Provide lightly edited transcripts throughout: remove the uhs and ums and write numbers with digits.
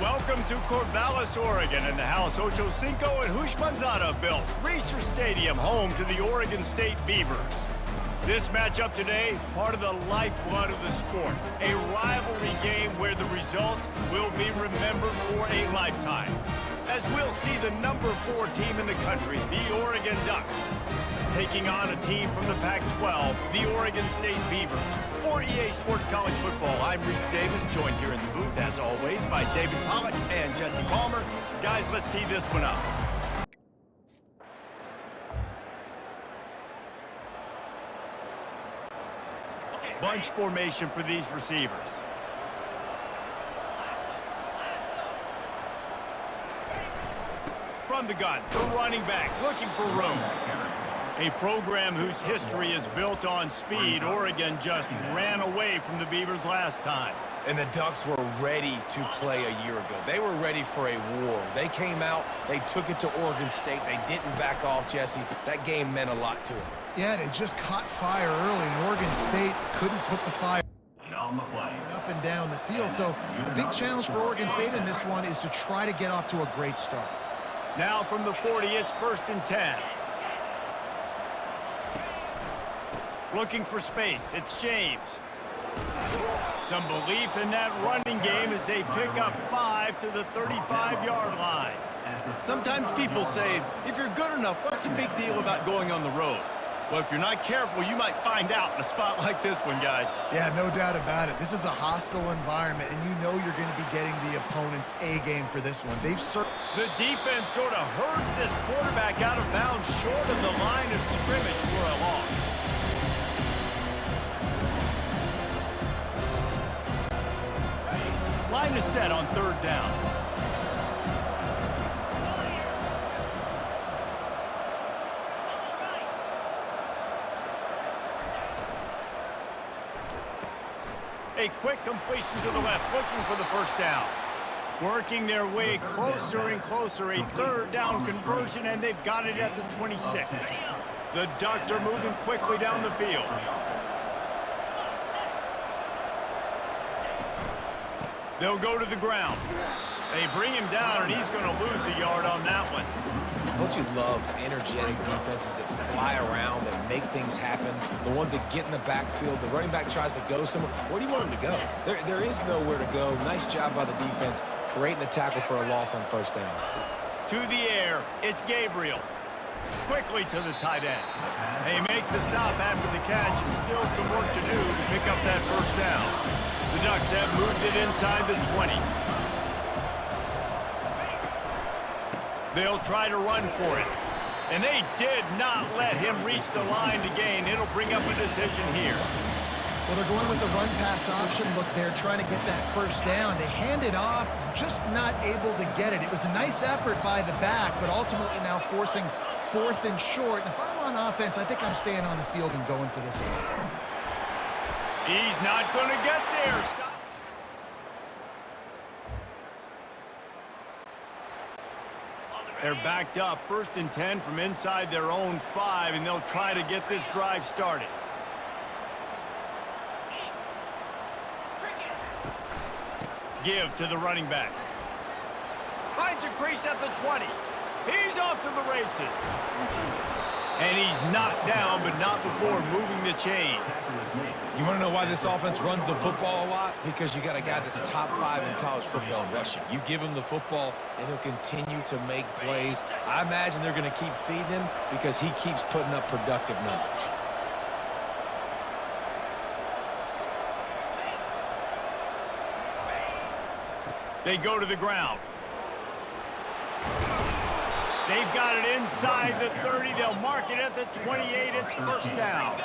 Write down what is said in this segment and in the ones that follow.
Welcome to Corvallis, Oregon, and the House Ocho Cinco and Hushmanzada built Reser Stadium, home to the Oregon State Beavers. This matchup today, part of the lifeblood of the sport, a rivalry game where the results will be remembered for a lifetime. As we'll see the number 4 team in the country, the Oregon Ducks, taking on a team from the Pac-12, the Oregon State Beavers. For EA Sports College Football, I'm Reese Davis, joined here in the booth, as always, by David Pollack and Jesse Palmer. Guys, let's tee this one up. Bunch formation for these receivers. From the gun, the running back, looking for room. A program whose history is built on speed. Oregon just ran away from the Beavers last time. And the Ducks were ready to play a year ago. They were ready for a war. They came out, they took it to Oregon State. They didn't back off, Jesse. That game meant a lot to them. Yeah, they just caught fire early, and Oregon State couldn't put the fire up and down the field. So the big challenge for Oregon State in this one is to try to get off to a great start. Now from the 40, it's 1st and 10. Looking for space, it's James. Some belief in that running game as they pick up 5 to the 35-yard line. Sometimes people say, if you're good enough, what's the big deal about going on the road? Well, if you're not careful, you might find out in a spot like this one, guys. Yeah, no doubt about it. This is a hostile environment, and you know you're going to be getting the opponent's A-game for this one. The defense sort of herds this quarterback out of bounds short of the line of scrimmage for a loss. Line is set on 3rd down. A quick completion to the left, looking for the 1st down. Working their way closer and closer, a 3rd down conversion, and they've got it at the 26. The Ducks are moving quickly down the field. They'll go to the ground. They bring him down, and he's going to lose a yard on that one. Don't you love energetic defenses that fly around, that make things happen? The ones that get in the backfield, the running back tries to go somewhere. Where do you want him to go? There is nowhere to go. Nice job by the defense, creating the tackle for a loss on 1st down. To the air, it's Gabriel. Quickly to the tight end. They make the stop after the catch, and still some work to do to pick up that 1st down. The Ducks have moved it inside the 20. They'll try to run for it. And they did not let him reach the line to gain. It'll bring up a decision here. Well, they're going with the run-pass option. Look, they're trying to get that 1st down. They hand it off, just not able to get it. It was a nice effort by the back, but ultimately now forcing 4th and short. And if I'm on offense, I think I'm staying on the field and going for this. He's not going to get there. Stop. They're backed up, 1st and 10 from inside their own 5, and they'll try to get this drive started. Give to the running back. Finds a crease at the 20. He's off to the races. And he's knocked down, but not before moving the chains. You want to know why this offense runs the football a lot? Because you got a guy that's top 5 in college football rushing. You give him the football, and he'll continue to make plays. I imagine they're going to keep feeding him because he keeps putting up productive numbers. They go to the ground. They've got it inside the 30. They'll mark it at the 28. It's 1st down.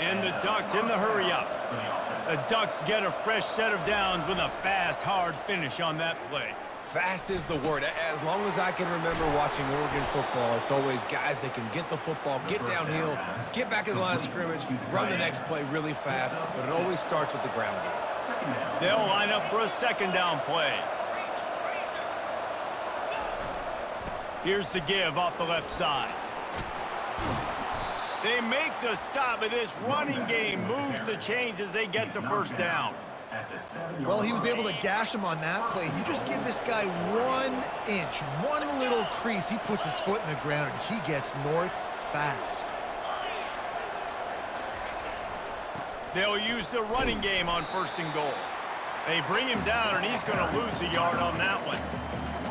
And the Ducks in the hurry-up. The Ducks get a fresh set of downs with a fast, hard finish on that play. Fast is the word. As long as I can remember watching Oregon football, it's always guys that can get the football, get downhill, get back in the line of scrimmage, run the next play really fast, but it always starts with the ground game. They'll line up for a 2nd down play. Here's the give off the left side. They make the stop, but this running game moves the chains as they get the 1st down. Well, he was able to gash him on that play. You just give this guy 1 inch, one little crease, he puts his foot in the ground, and he gets north fast. They'll use the running game on 1st and goal. They bring him down, and he's going to lose a yard on that one.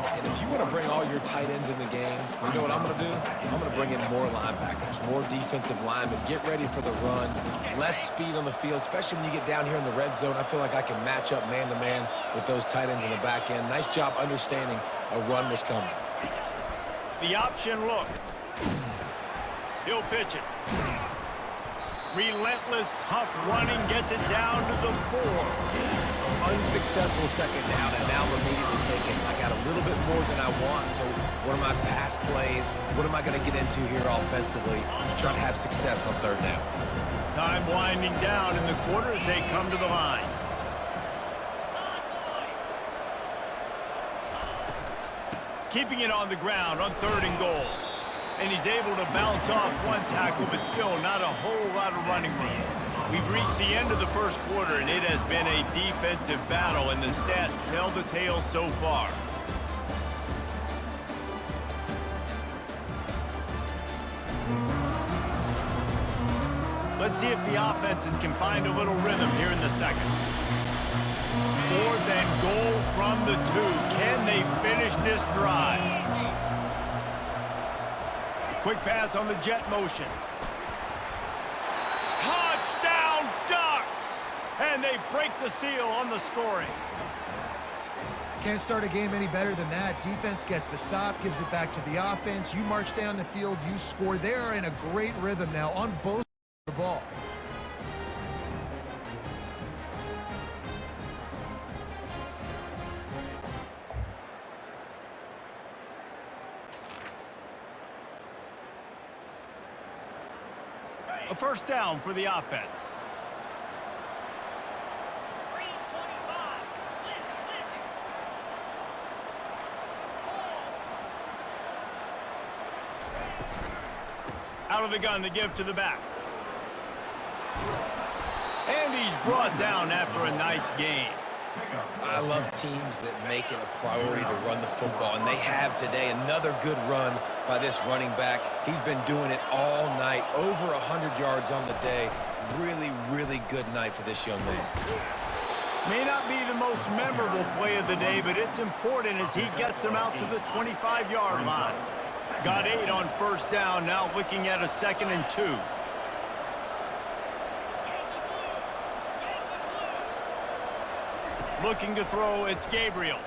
And if you want to bring all your tight ends in the game, you know what I'm going to do? I'm going to bring in more linebackers, more defensive linemen, get ready for the run, less speed on the field, especially when you get down here in the red zone. I feel like I can match up man-to-man with those tight ends in the back end. Nice job understanding a run was coming. The option look. He'll pitch it. Relentless, tough running gets it down to the 4. Unsuccessful 2nd down, and now I'm immediately thinking, I got a little bit more than I want, so what are my pass plays? What am I going to get into here offensively? Trying to have success on 3rd down. Time winding down in the quarter as they come to the line. Keeping it on the ground on 3rd and goal. And he's able to bounce off one tackle, but still not a whole lot of running room. We've reached the end of the 1st quarter, and it has been a defensive battle, and the stats tell the tale so far. Let's see if the offenses can find a little rhythm here in the 2nd. 4th and goal from the 2. Can they finish this drive? Quick pass on the jet motion. Touchdown Ducks! And they break the seal on the scoring. Can't start a game any better than that. Defense gets the stop, gives it back to the offense. You march down the field, you score. They're in a great rhythm now on both sides of the ball. A 1st down for the offense. Out of the gun to give to the back. And he's brought down after a nice game. I love teams that make it a priority to run the football, and they have today. Another good run by this running back. He's been doing it all night, over 100 yards on the day. Really, really good night for this young man. May not be the most memorable play of the day, but it's important as he gets them out to the 25-yard line. Got 8 on 1st down, now looking at a 2nd and 2. Looking to throw, it's Gabriel.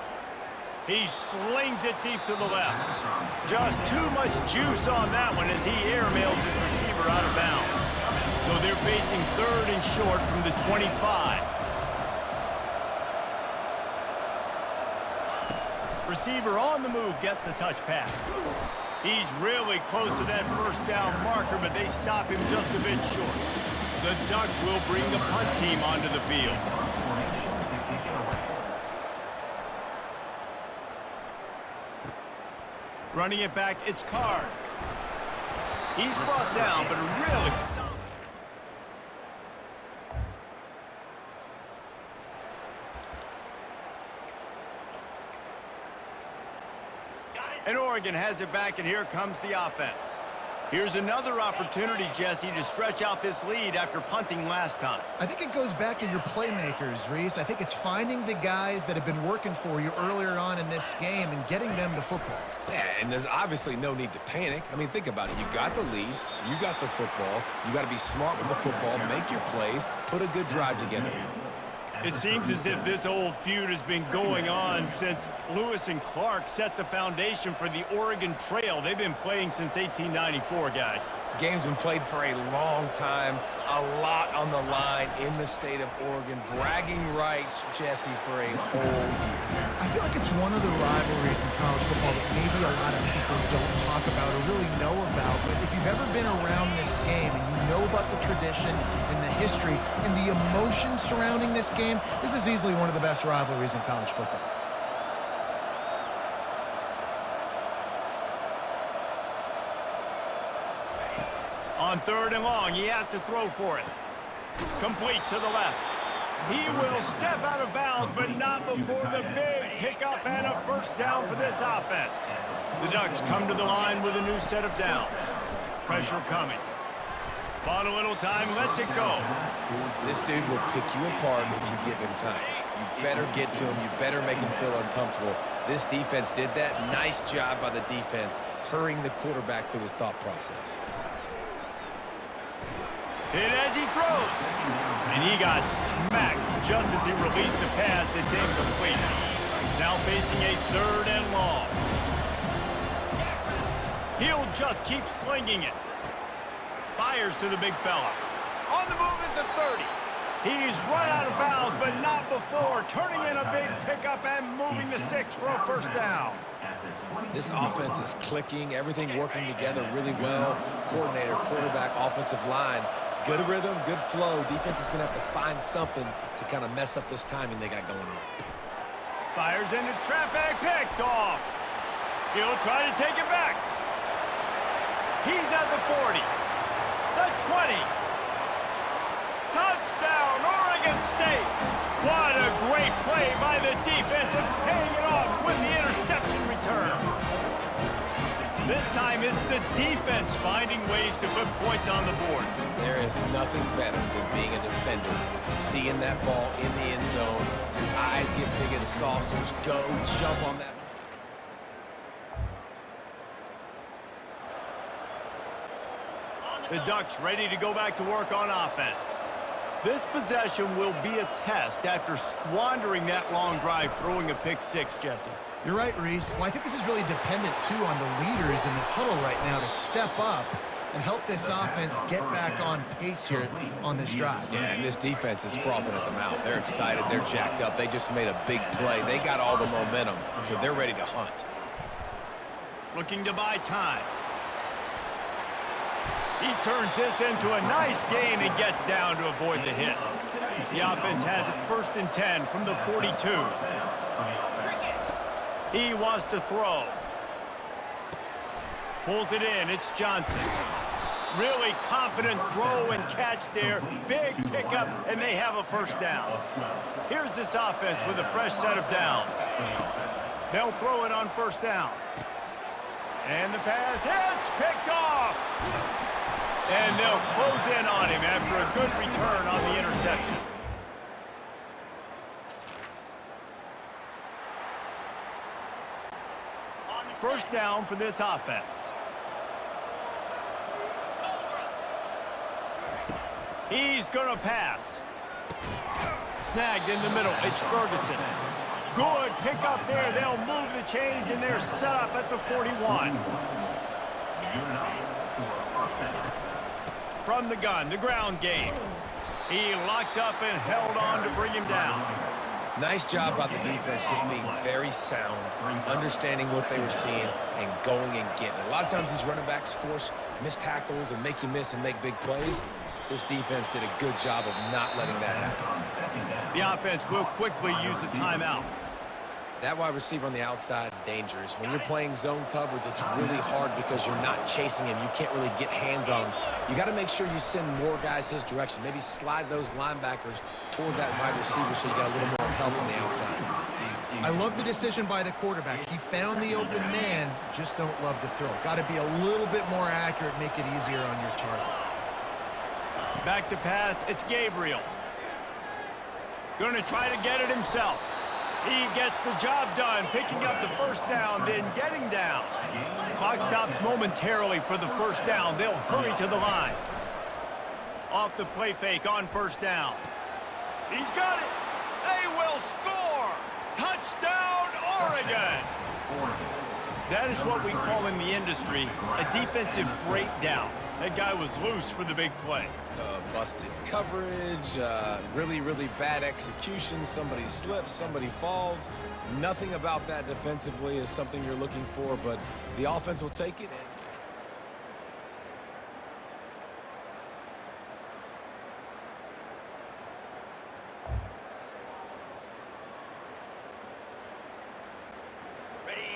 He slings it deep to the left. Just too much juice on that one as he airmails his receiver out of bounds. So they're facing 3rd and short from the 25. Receiver on the move gets the touch pass. He's really close to that 1st down marker, but they stop him just a bit short. The Ducks will bring the punt team onto the field. Running it back, it's Card. He's brought down, but a real exciting. And Oregon has it back, and here comes the offense. Here's another opportunity, Jesse, to stretch out this lead after punting last time. I think it goes back to your playmakers, Reese. I think it's finding the guys that have been working for you earlier on in this game and getting them the football. Yeah, and there's obviously no need to panic. I mean, think about it. You got the lead. You got the football. You got to be smart with the football, make your plays, put a good drive together. It seems as if this old feud has been going on since Lewis and Clark set the foundation for the Oregon Trail. They've been playing since 1894, guys. Game's been played for a long time, a lot on the line in the state of Oregon. Bragging rights, Jesse, for a whole year. I feel like it's one of the rivalries in college football that maybe a lot of people don't talk about or really know about. But if you've ever been around this game and you know about the tradition and the history and the emotion surrounding this game, this is easily one of the best rivalries in college football. On 3rd and long, he has to throw for it. Complete to the left. He will step out of bounds, but not before the big pickup and a first down for this offense. The Ducks come to the line with a new set of downs. Pressure coming. Bought a little time, lets it go. This dude will pick you apart if you give him time. You better get to him. You better make him feel uncomfortable. This defense did that. Nice job by the defense, hurrying the quarterback through his thought process. Hit as he throws. And he got smacked just as he released the pass. It's incomplete. Now facing a 3rd and long. He'll just keep slinging it. Fires to the big fella. On the move at the 30. He's run out of bounds, but not before turning in a big pickup and moving the sticks for a first down. This offense is clicking, everything working together really well. Coordinator, quarterback, offensive line. Good rhythm, good flow. Defense is going to have to find something to kind of mess up this timing they got going on. Fires into traffic, picked off. He'll try to take it back. He's at the 40, the 20. Touchdown, Oregon State. What a great play by the defense and paying it off with the interception return. This time it's the defense finding ways to put points on the board. There is nothing better than being a defender, seeing that ball in the end zone, your eyes get big as saucers, go, jump on that. The Ducks ready to go back to work on offense. This possession will be a test after squandering that long drive, throwing a pick-6, Jesse. You're right, Reese. Well, I think this is really dependent, too, on the leaders in this huddle right now to step up and help this offense get back on pace here on this drive. Yeah, and this defense is frothing at the mouth. They're excited. They're jacked up. They just made a big play. They got all the momentum, so they're ready to hunt. Looking to buy time. He turns this into a nice gain and gets down to avoid the hit. The offense has it 1st and 10 from the 42. He wants to throw. Pulls it in. It's Johnson. Really confident throw and catch there. Big pickup, and they have a first down. Here's this offense with a fresh set of downs. They'll throw it on first down. And the pass hits, picked off. And they'll close in on him after a good return on the interception. First down for this offense. He's going to pass. Snagged in the middle. It's Ferguson. Good pickup there. They'll move the chains, and they're set up at the 41. From the gun, the ground game. He locked up and held on to bring him down. Nice job by the defense, just being very sound, understanding what they were seeing, and going and getting it. A lot of times these running backs force missed tackles and make you miss and make big plays. This defense did a good job of not letting that happen. The offense will quickly use a timeout. That wide receiver on the outside is dangerous. When you're playing zone coverage, it's really hard because you're not chasing him. You can't really get hands on him. You got to make sure you send more guys his direction. Maybe slide those linebackers toward that wide receiver so you got a little more help on the outside. I love the decision by the quarterback. He found the open man, just don't love the throw. Got to be a little bit more accurate, make it easier on your target. Back to pass, it's Gabriel. Going to try to get it himself. He gets the job done, picking up the first down, then getting down. Clock stops momentarily for the first down. They'll hurry to the line. Off the play fake on first down. He's got it. They will score. Touchdown, Oregon. That is what we call in the industry a defensive breakdown. That guy was loose for the big play. Busted coverage, really, really bad execution. Somebody slips, somebody falls. Nothing about that defensively is something you're looking for, but the offense will take it.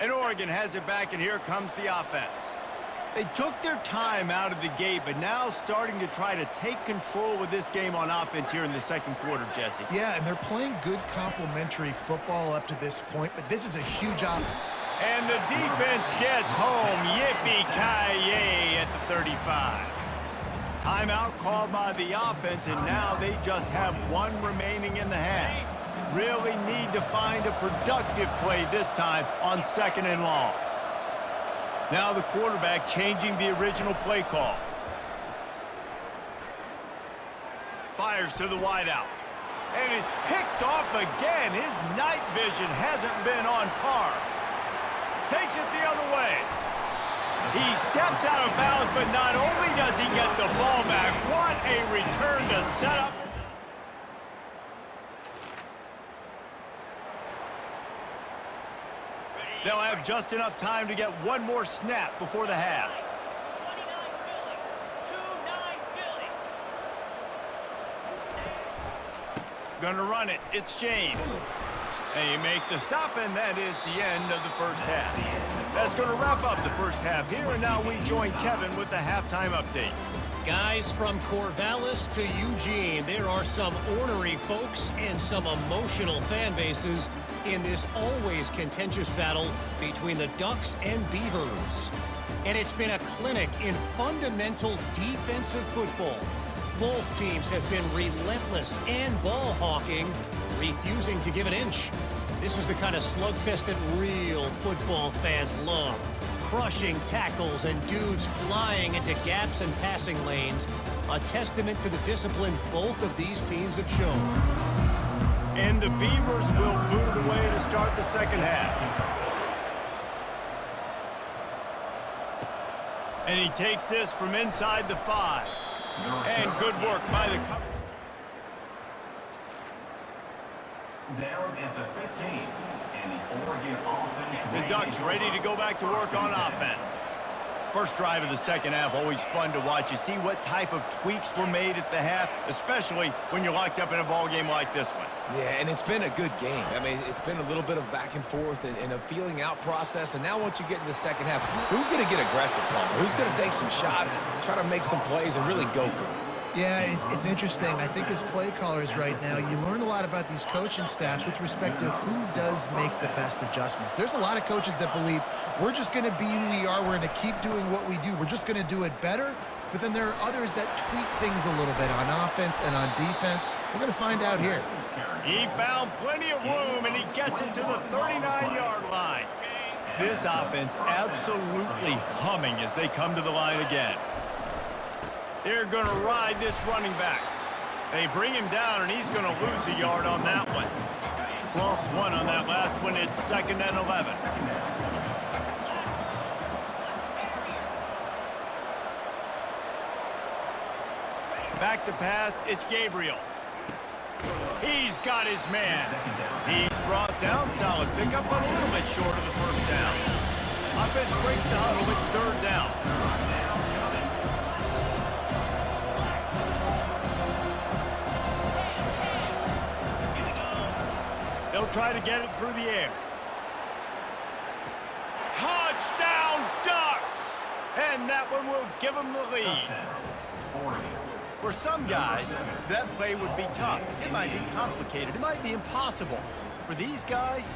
And Oregon has it back, and here comes the offense. They took their time out of the gate, but now starting to try to take control of this game on offense here in the second quarter, Jesse. Yeah, and they're playing good complementary football up to this point, but this is a huge option. And the defense gets home. Yippee-ki-yay at the 35. Timeout called by the offense, and now they just have one remaining in the half. Really need to find a productive play this time on 2nd and long. Now the quarterback changing the original play call. Fires to the wideout. And it's picked off again. His night vision hasn't been on par. Takes it the other way. He steps out of bounds, but not only does he get the ball back, what a return to set up. They'll have just enough time to get one more snap before the half. Gonna run it. It's James. And you make the stop, and that is the end of the first half. That's going to wrap up the first half here, and now we join Kevin with the halftime update. Guys, from Corvallis to Eugene, there are some ornery folks and some emotional fan bases in this always contentious battle between the Ducks and Beavers. And it's been a clinic in fundamental defensive football. Both teams have been relentless and ball hawking, refusing to give an inch. This is the kind of slugfest that real football fans love. Crushing tackles and dudes flying into gaps and passing lanes. A testament to the discipline both of these teams have shown. And the Beavers will boot it away to start the second half. And he takes this from inside the 5. And good work by the cover. Down at the 15, and the Oregon offense. The Ducks ready to go back to work on offense. First drive of the second half, always fun to watch. You see what type of tweaks were made at the half, especially when you're locked up in a ball game like this one. Yeah, and it's been a good game. I mean, it's been a little bit of back and forth and a feeling out process. And now once you get in the second half, who's going to get aggressive, Palmer? Who's going to take some shots, try to make some plays, and really go for it? Yeah, it's interesting. I think as play callers right now, you learn a lot about these coaching staffs with respect to who does make the best adjustments. There's a lot of coaches that believe we're just going to be who we are. We're going to keep doing what we do. We're just going to do it better. But then there are others that tweak things a little bit on offense and on defense. We're going to find out here. He found plenty of room, and he gets it to the 39-yard line. This offense absolutely humming as they come to the line again. They're going to ride this running back. They bring him down, and he's going to lose a yard on that one. Lost one on that last one. It's 2nd and 11. Back to pass. It's Gabriel. He's got his man. He's brought down. Solid pickup, but a little bit short of the first down. Offense breaks the huddle. It's 3rd down. They'll try to get it through the air. Touchdown, Ducks! And that one will give them the lead. For some guys, that play would be tough. It might be complicated. It might be impossible. For these guys,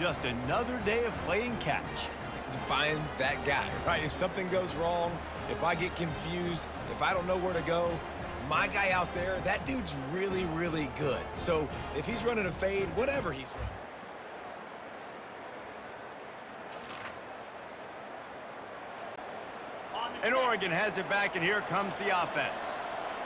just another day of playing catch. To find that guy, right? If something goes wrong, if I get confused, if I don't know where to go, my guy out there, that dude's really, really good. So if he's running a fade, whatever he's running. And Oregon has it back, and here comes the offense.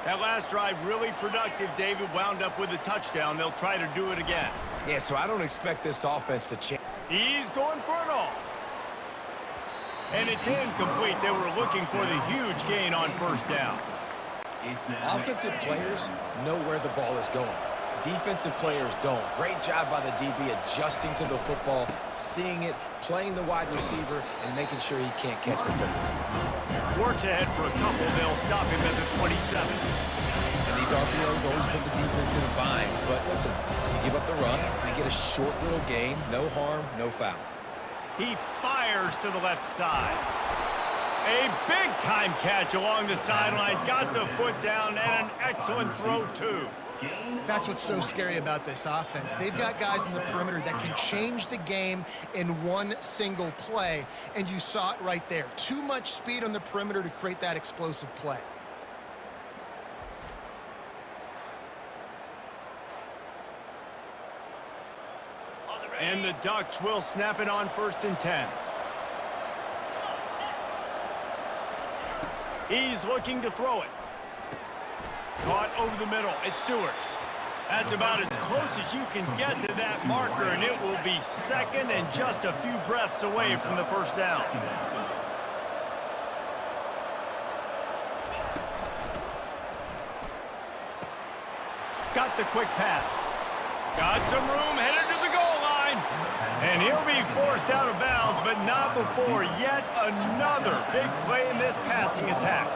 That last drive really productive. David wound up with a touchdown. They'll try to do it again. Yeah, so I don't expect this offense to change. He's going for it all. And it's incomplete. They were looking for the huge gain on 1st down. Offensive players know where the ball is going. Defensive players don't. Great job by the DB adjusting to the football, seeing it, playing the wide receiver, and making sure he can't catch the football. Works ahead for a couple. They'll stop him at the 27. And these RPOs always put the defense in a bind. But listen, you give up the run, they get a short little gain, no harm, no foul. He fires to the left side. A big-time catch along the sidelines. Got the foot down and an excellent throw, too. That's what's so scary about this offense. They've got guys in the perimeter that can change the game in one single play, and you saw it right there. Too much speed on the perimeter to create that explosive play. And the Ducks will snap it on 1st and 10. He's looking to throw it. Caught over the middle. It's Stewart. That's about as close as you can get to that marker, and it will be 2nd and just a few breaths away from the 1st down. Got the quick pass. Got some room, headed to the goal line. And he'll be forced out of bounds, but not before yet another big play in this passing attack.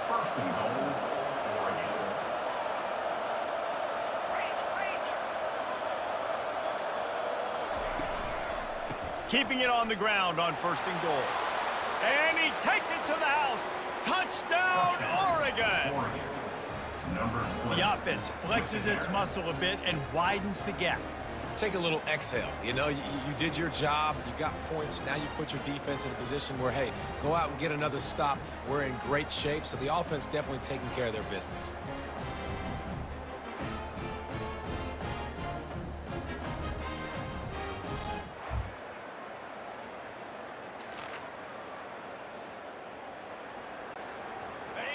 1st and goal, Oregon. Keeping it on the ground on 1st and goal. And he takes it to the house. Touchdown, Oregon! The offense flexes its muscle a bit and widens the gap. Take a little exhale. You know, you did your job. You got points. Now you put your defense in a position where, hey, go out and get another stop. We're in great shape, so the offense definitely taking care of their business.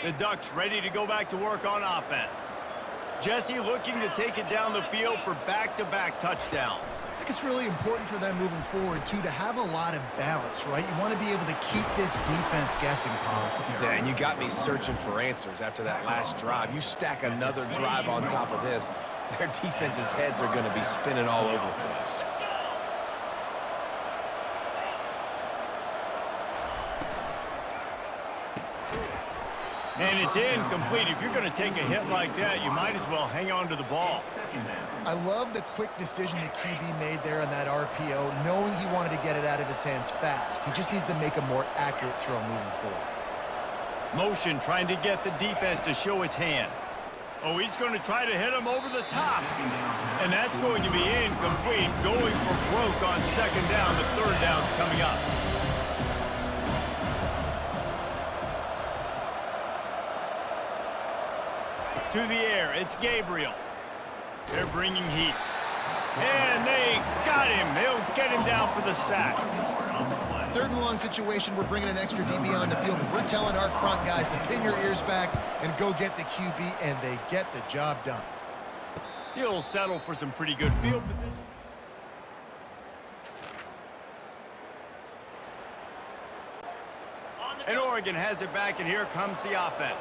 The Ducks ready to go back to work on offense. Jesse looking to take it down the field for back-to-back touchdowns. I think it's really important for them moving forward, too, to have a lot of balance, right? You want to be able to keep this defense guessing, Pollock. Yeah, and you got me searching for answers after that last drive. You stack another drive on top of this, their defense's heads are going to be spinning all over the place. And it's incomplete. If you're going to take a hit like that, you might as well hang on to the ball. I love the quick decision the QB made there on that RPO, knowing he wanted to get it out of his hands fast. He just needs to make a more accurate throw moving forward. Motion trying to get the defense to show his hand. Oh, he's going to try to hit him over the top. And that's going to be incomplete. Going for broke on 2nd down. The 3rd down's coming up. To the air, it's Gabriel. They're bringing heat. And they got him. They'll get him down for the sack. 3rd and long situation, we're bringing an extra DB on the field. We're telling our front guys to pin your ears back and go get the QB, and they get the job done. He'll settle for some pretty good field position. And Oregon has it back, and here comes the offense.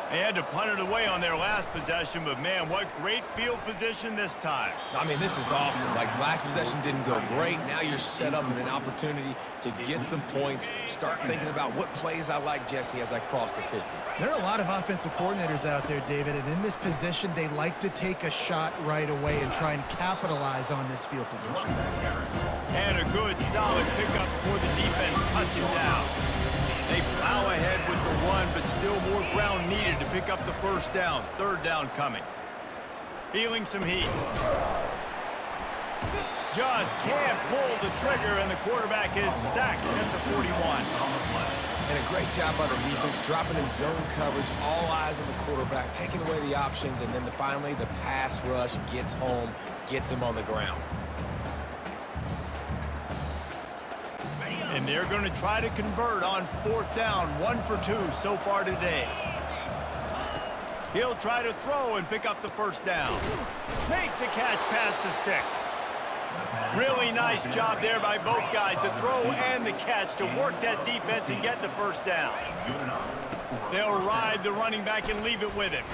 They had to punt it away on their last possession, but man, what great field position this time. I mean, this is awesome. Like, last possession didn't go great. Now you're set up in an opportunity to get some points. Start thinking about what plays I like, Jesse, as I cross the 50. There are a lot of offensive coordinators out there, David, and in this position, they like to take a shot right away and try and capitalize on this field position. And a good, solid pickup before the defense cuts him down. They plow ahead with the run, but still more ground needed to pick up the 1st down. 3rd down coming. Feeling some heat. Just can't pull the trigger, and the quarterback is sacked at the 41. And a great job by the defense, dropping in zone coverage, all eyes on the quarterback, taking away the options, and then finally the pass rush gets home, gets him on the ground. And they're going to try to convert on 4th down. 1 for 2 so far today. He'll try to throw and pick up the 1st down. Makes the catch past the sticks. Really nice job there by both guys to throw and the catch to work that defense and get the 1st down. They'll ride the running back and leave it with him.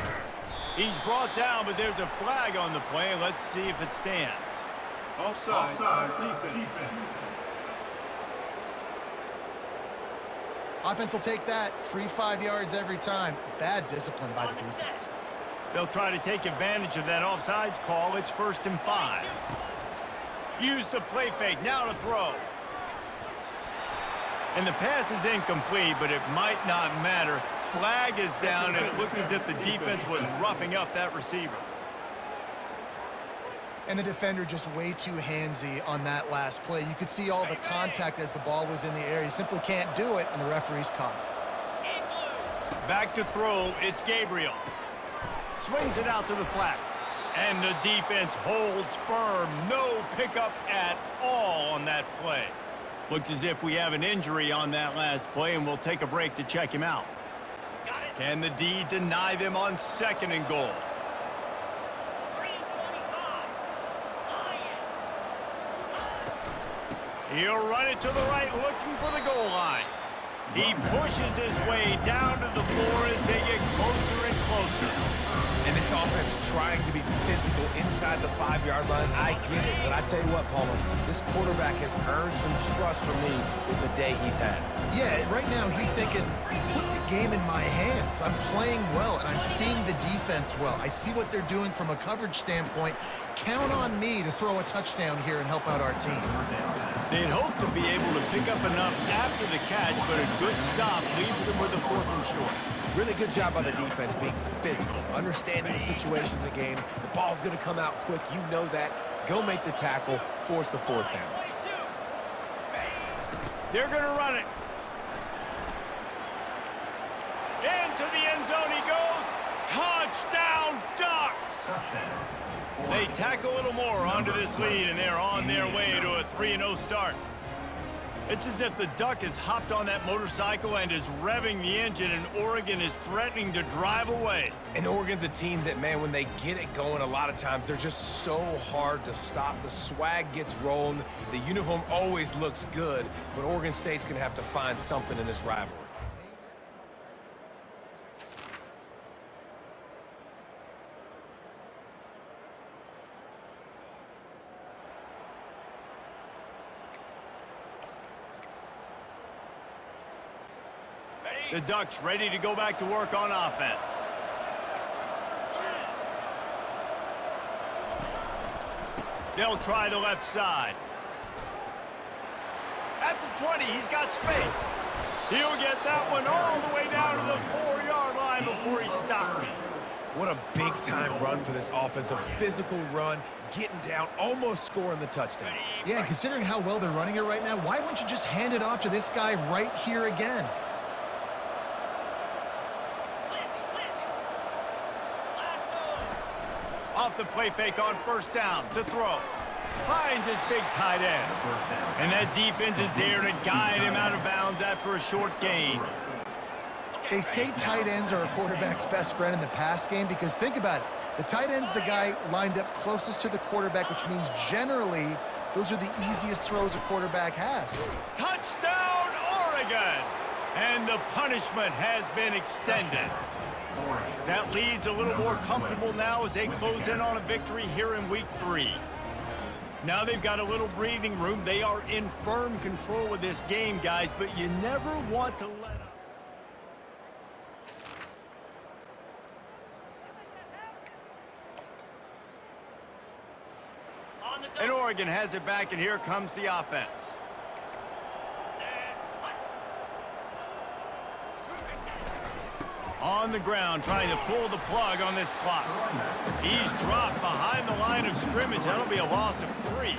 He's brought down, but there's a flag on the play. Let's see if it stands. Offside. Defense. Offense will take that. Free 5 yards every time. Bad discipline by the defense. They'll try to take advantage of that offsides call. It's 1st and 5. Use the play fake. Now to throw. And the pass is incomplete, but it might not matter. Flag is down, and it looked as if the defense was roughing up that receiver. And the defender just way too handsy on that last play. You could see all the contact as the ball was in the air. You simply can't do it, and the referee's caught it. Back to throw, it's Gabriel. Swings it out to the flat. And the defense holds firm. No pickup at all on that play. Looks as if we have an injury on that last play, and we'll take a break to check him out. Can the D deny them on 2nd and goal? He'll run it to the right, looking for the goal line. He pushes his way down to the floor as they get closer and closer. And this offense trying to be physical inside the 5-yard line. I get it, but I tell you what, Palmer, this quarterback has earned some trust from me with the day he's had. Yeah, right now he's thinking, put the game in my hands. I'm playing well, and I'm seeing the defense well. I see what they're doing from a coverage standpoint. Count on me to throw a touchdown here and help out our team. They'd hope to be able to pick up enough after the catch, but a good stop leaves them with a 4th and short. Really good job by the defense being physical, understanding the situation of the game. The ball's going to come out quick. You know that. Go make the tackle, force the 4th down. They're going to run it. Into the end zone he goes. Touchdown, Ducks! They tack a little more onto this lead, and they're on their way to a 3-0 start. It's as if the Duck has hopped on that motorcycle and is revving the engine, and Oregon is threatening to drive away. And Oregon's a team that, man, when they get it going, a lot of times they're just so hard to stop. The swag gets rolling. The uniform always looks good, but Oregon State's going to have to find something in this rivalry. The Ducks ready to go back to work on offense. They'll try the left side. At the 20, he's got space. He'll get that one all the way down to the 4-yard line before he stopped. What a big-time run for this offense, a physical run, getting down, almost scoring the touchdown. Yeah, and considering how well they're running it right now, why wouldn't you just hand it off to this guy right here again? Off the play fake on 1st down to throw. Finds his big tight end. And that defense is there to guide him out of bounds after a short gain. They say tight ends are a quarterback's best friend in the pass game because think about it. The tight end's the guy lined up closest to the quarterback, which means generally those are the easiest throws a quarterback has. Touchdown, Oregon! And the punishment has been extended. That lead's a little more comfortable now as they close in on a victory here in week 3. Now they've got a little breathing room. They are in firm control of this game, guys, but you never want to let up. And Oregon has it back, and here comes the offense. On the ground, trying to pull the plug on this clock. He's dropped behind the line of scrimmage. That'll be a loss of 3.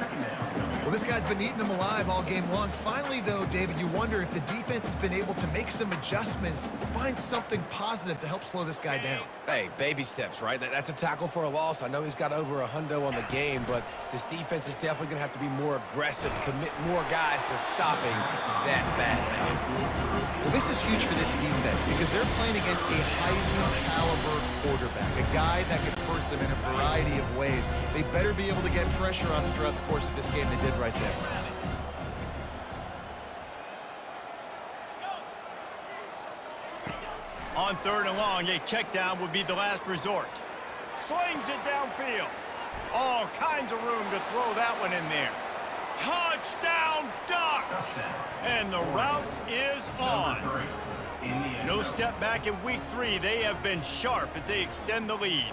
Well, this guy's been eating them alive all game long. Finally, though, David, you wonder if the defense has been able to make some adjustments, find something positive to help slow this guy down. Hey, baby steps, right? That's a tackle for a loss. I know he's got over a hundo on the game, but this defense is definitely going to have to be more aggressive, commit more guys to stopping that bad man. Well, this is huge for this defense because they're playing against a Heisman-caliber quarterback, a guy that can hurt them in a variety of ways. They better be able to get pressure on them throughout the course of this game. They did right there. On 3rd and long, a check down would be the last resort. Slings it downfield. All kinds of room to throw that one in there. Touchdown, Ducks! And the route is on. No step back in week 3. They have been sharp as they extend the lead.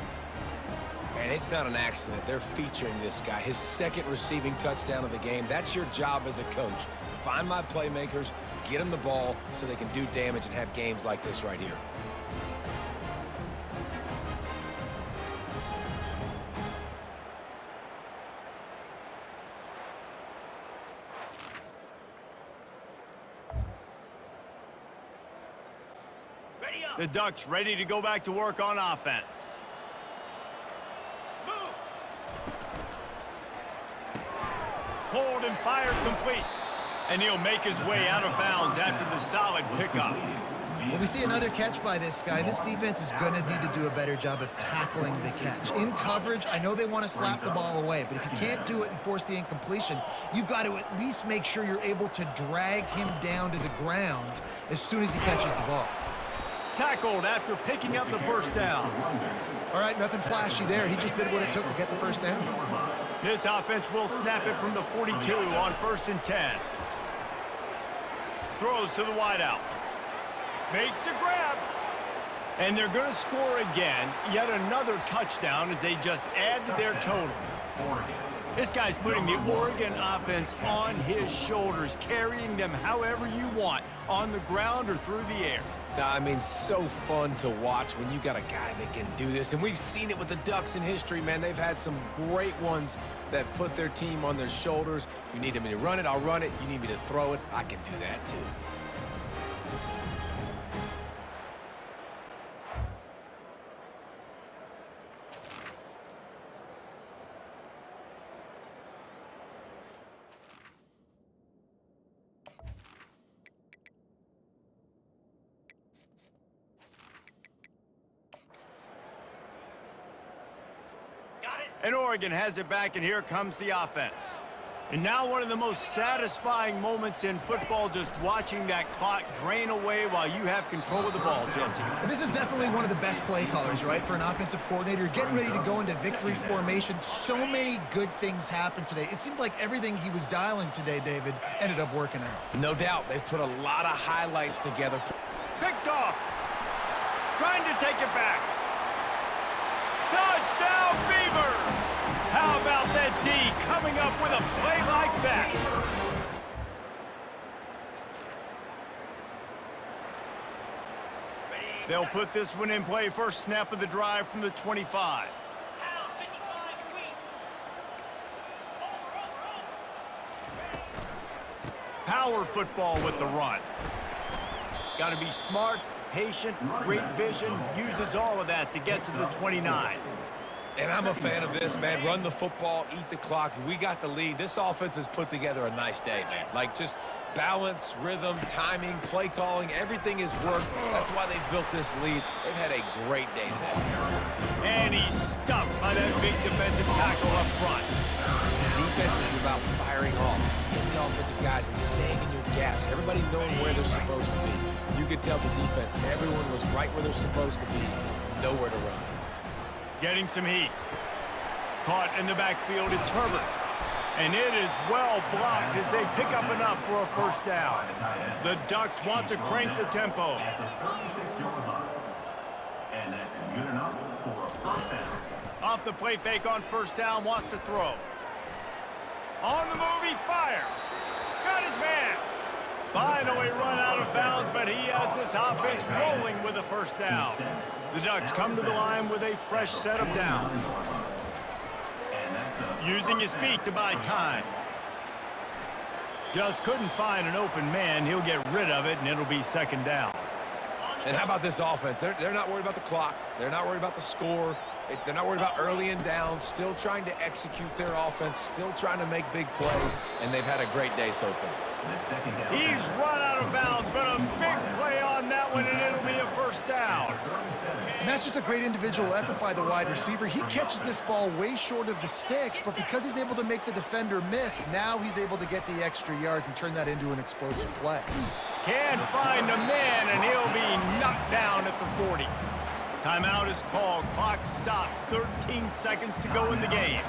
And it's not an accident. They're featuring this guy. His 2nd receiving touchdown of the game. That's your job as a coach. Find my playmakers, get them the ball so they can do damage and have games like this right here. The Ducks ready to go back to work on offense. Hold and fire complete. And he'll make his way out of bounds after the solid pickup. Well, we see another catch by this guy. This defense is going to need to do a better job of tackling the catch. In coverage, I know they want to slap the ball away, but if you can't do it and force the incompletion, you've got to at least make sure you're able to drag him down to the ground as soon as he catches the ball. Tackled after picking up the first down. All right, nothing flashy there. He just did what it took to get the first down. This offense will snap it from the 42 on 1st and 10. Throws to the wideout. Makes the grab. And they're going to score again. Yet another touchdown as they just add to their total. This guy's putting the Oregon offense on his shoulders, carrying them however you want, on the ground or through the air. I mean, so fun to watch when you got a guy that can do this. And we've seen it with the Ducks in history, man. They've had some great ones that put their team on their shoulders. If you need me to run it, I'll run it. You need me to throw it, I can do that too. And Oregon has it back, and here comes the offense. And now one of the most satisfying moments in football, just watching that clock drain away while you have control of the ball, Jesse. This is definitely one of the best play callers, right, for an offensive coordinator. Getting ready to go into victory formation. So many good things happened today. It seemed like everything he was dialing today, David, ended up working out. No doubt. They've put a lot of highlights together. Picked off. Trying to take it back. Touchdown, Beavers! How about that D coming up with a play like that? They'll put this one in play. First snap of the drive from the 25. Power football with the run. Got to be smart, patient, great vision, uses all of that to get to the 29. And I'm a fan of this, man. Run the football, eat the clock. We got the lead. This offense has put together a nice day, man. Like, just balance, rhythm, timing, play calling, everything has worked. That's why they built this lead. They've had a great day today. And he's stuffed by that big defensive tackle up front. Defense is about firing off, getting the offensive guys and staying in your gaps. Everybody knowing where they're supposed to be. You could tell the defense, everyone was right where they're supposed to be. Nowhere to run. Getting some heat. Caught in the backfield, it's Herbert. And it is well blocked as they pick up enough for a first down. The Ducks want to crank the tempo. At the 36-yard line. And that's good enough for a first down. Off the play fake on first down, wants to throw. On the move, he fires. Got his man. Finally run out of bounds, but he has this offense rolling with a first down. The Ducks come to the line with a fresh set of downs. Using his feet to buy time. Just couldn't find an open man. He'll get rid of it, and it'll be second down. And how about this offense? They're not worried about the clock. They're not worried about the score. They're not worried about early and down. Still trying to execute their offense. Still trying to make big plays. And they've had a great day so far. He's run out of bounds, but a big play on that one, and it'll be a first down. And that's just a great individual effort by the wide receiver. He catches this ball way short of the sticks, but because he's able to make the defender miss, now he's able to get the extra yards and turn that into an explosive play. Can't find a man, and he'll be knocked down at the 40. Timeout is called. Clock stops. 13 seconds to go in the game.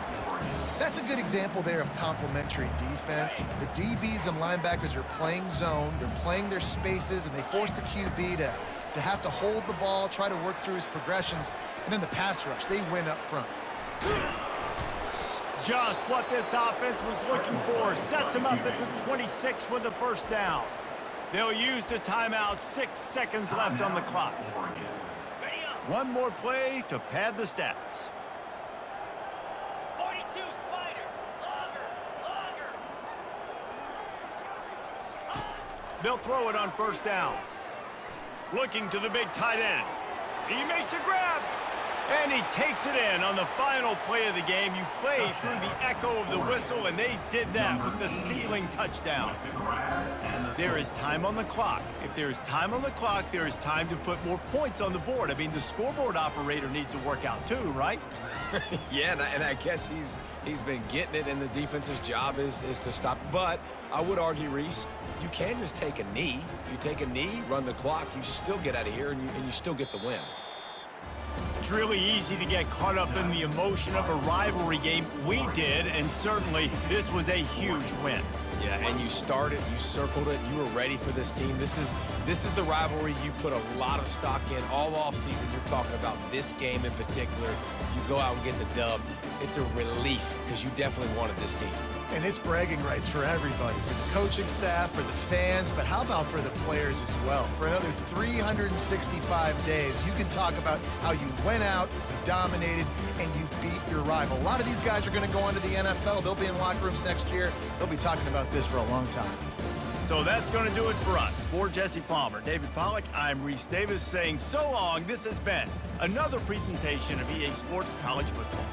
That's a good example there of complementary defense. The DBs and linebackers are playing zone. They're playing their spaces, and they force the QB to have to hold the ball, try to work through his progressions, and then the pass rush, they win up front. Just what this offense was looking for. Sets him up at the 26 with the first down. They'll use the timeout. 6 seconds left on the clock. One more play to pad the stats. 42, Spider. Longer. They'll throw it on first down. Looking to the big tight end. He makes a grab. And he takes it in on the final play of the game. You play through the echo of the whistle, and they did that with the ceiling touchdown. There is time on the clock. If there is time on the clock, there is time to put more points on the board. I mean, the scoreboard operator needs to work out too, right? Yeah, and I guess he's been getting it, and the defense's job is to stop. But I would argue, Reese, you can just take a knee. If you take a knee, run the clock, you still get out of here, and you still get the win. It's really easy to get caught up in the emotion of a rivalry game. We did, and certainly this was a huge win. Yeah, and you started, you circled it, you were ready for this team. This is the rivalry you put a lot of stock in all off season. You're talking about this game in particular. You go out and get the dub. It's a relief because you definitely wanted this team. And it's bragging rights for everybody, for the coaching staff, for the fans, but how about for the players as well? For another 365 days, you can talk about how you went out, you dominated, and you beat your rival. A lot of these guys are going to go on to the NFL. They'll be in locker rooms next year. They'll be talking about this for a long time. So that's going to do it for us. For Jesse Palmer, David Pollack, I'm Reese Davis saying so long. This has been another presentation of EA Sports College Football.